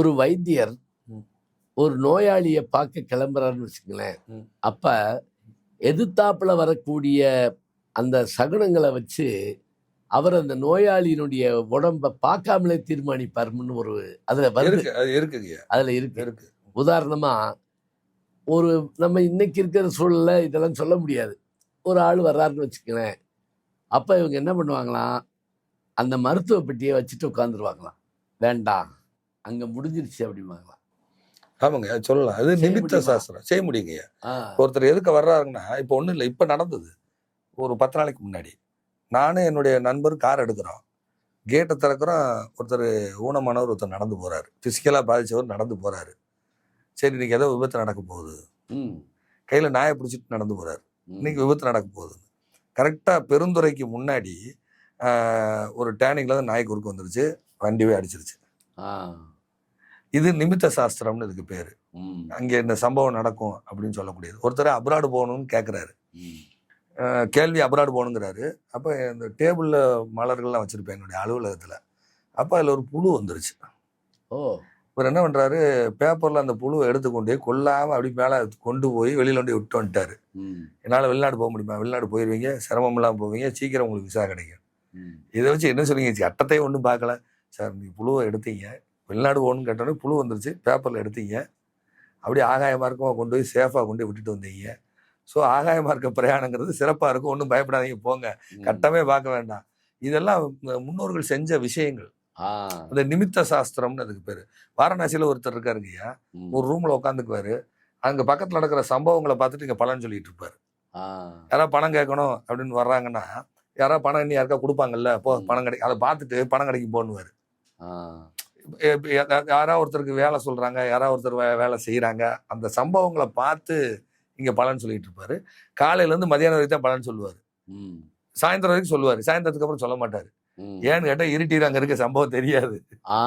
ஒரு வைத்தியர் ம். ஒரு நோயாளியை பார்க்க கிளம்புறாருன்னு வச்சுங்களேன். ம். அப்ப எதிர்த்தாப்புல வரக்கூடிய அந்த சகுனங்களை வச்சு அவர் அந்த நோயாளியினுடைய உடம்ப பார்க்காமலே தீர்மானிப்பார்னு ஒரு அதுல வருது. இருக்கு, அது இருக்குங்கய்யா, அதுல இருக்கு. இருக்கு. உதாரணமா ஒரு நம்ம இன்னைக்கு இருக்கிற சூழல்ல இதெல்லாம் சொல்ல முடியாது. ஒரு ஆள் வர்றாருன்னு வச்சுக்கங்களேன். அப்ப இவங்க என்ன பண்ணுவாங்களாம், அந்த மருத்துவ பெட்டியை வச்சுட்டு உட்காந்துருவாங்களாம். வேண்டாம், அங்க முடிஞ்சிருச்சு அப்படிம்பாங்களாம். ஆமாங்க, அது சொல்லலாம். அது செய்ய நிமித்த முடியுமா? சாஸ்திரம் செய்ய முடியுங்கய்யா. ஆ, ஒருத்தர் எதுக்கு வர்றாருன்னா, இப்போ ஒன்றும் இல்லை, இப்போ நடந்தது ஒரு 10 நாளைக்கு முன்னாடி. நானும் என்னுடைய நண்பர் கார் எடுக்கிறோம். கேட்டை திறக்கிறோம். ஒருத்தர் ஊனமானவர் ஒருத்தர் நடந்து போறாரு. பிசிக்கலாக பாதிச்சவர் நடந்து போறாரு. சரி, இன்னைக்கு ஏதோ விபத்து நடக்க போகுது. ம், கையில் நாயை பிடிச்சிட்டு நடந்து போறாரு. ம். இன்னைக்கு விபத்து நடக்க போகுது. கரெக்டாக பெருந்துறைக்கு முன்னாடி ஒரு டேர்னிங்ல தான் நாய் குறுக்க வந்துருச்சு. வண்டியே அடிச்சிருச்சு. ஆ, இது நிமித்த சாஸ்திரம்னு இதுக்கு பேரு. ம், அங்கே இந்த சம்பவம் நடக்கும் அப்படின்னு சொல்லக்கூடியது. ஒருத்தர் அப்ராடு போகணும்னு கேட்குறாரு. ம். கேள்வி அப்ராடு போகணுங்கிறாரு. அப்போ இந்த டேபிளில் மலர்கள்லாம் வச்சுருப்பேன் என்னுடைய அலுவலகத்தில். அப்போ அதில் ஒரு புழு வந்துருச்சு. ஓ, இவர் என்ன பண்ணுறாரு, பேப்பரில் அந்த புழுவை எடுத்துக்கொண்டு கொல்லாமல் அப்படி மேலே கொண்டு போய் வெளியில் கொண்டு விட்டு வந்துட்டார். ம், என்னால் வெளிநாடு போக முடியுமா? வெளிநாடு போயிடுவீங்க, சிரமம் இல்லாமல் போவீங்க, சீக்கிரம் உங்களுக்கு விசா கிடைக்கும். ம். இதை வச்சு என்ன சொல்லுவீங்க? சட்டத்தையும் ஒன்றும் பார்க்கல. சார், நீங்கள் புழுவை எடுத்தீங்க, வெளிநாடு போகணும்னு கேட்டோன்னே புழு வந்துருச்சு, பேப்பரில் எடுத்தீங்க, அப்படியே ஆகாய மார்க்கமாக கொண்டு போய் சேஃபாக கொண்டு போய் விட்டுட்டு வந்தீங்க. ஸோ ஆகாய மார்க்க பிரயாணங்கிறது சிறப்பாக இருக்கும், ஒன்றும் பயப்படாதீங்க, போங்க, கட்டமே பார்க்க வேண்டாம். இதெல்லாம் முன்னோர்கள் செஞ்ச விஷயங்கள். ஆ, அந்த நிமித்த சாஸ்திரம்னு அதுக்கு பேர். வாரணாசியில் ஒருத்தர் இருக்காருங்கய்யா, ம். ஒரு ரூமில் உட்காந்துக்குவாரு. அங்கே பக்கத்தில் நடக்கிற சம்பவங்களை பார்த்துட்டு இங்கே பலன் சொல்லிட்டு இருப்பார். ஆ, யாராவது பணம் கேட்கணும் அப்படின்னு வர்றாங்கன்னா, யாராவது பணம் இன்னும் யாருக்கா கொடுப்பாங்கல்ல, போ ம். பணம் கிடைக்கும், அதை பார்த்துட்டு பணம் கிடைக்கும் போன்னுவார். ஆ, யாராவது ஒருத்தருக்கு வேலை சொல்றாங்க, யாராவது ஒருத்தர் வேலை செய்யறாங்க, அந்த சம்பவங்களை பார்த்து இங்க பலன் சொல்லிட்டு இருப்பாரு. காலையில இருந்து மதியானம் வரைக்கும் தான் பலன் சொல்லுவாரு. ம், சாயந்தரம் வரைக்கும் சொல்லுவாரு. சாயந்தரத்துக்கு அப்புறம் சொல்ல மாட்டாரு. ம். ஏன்னு கேட்டா இருட்டிட்டு அங்க இருக்க சம்பவம் தெரியாது. ஆ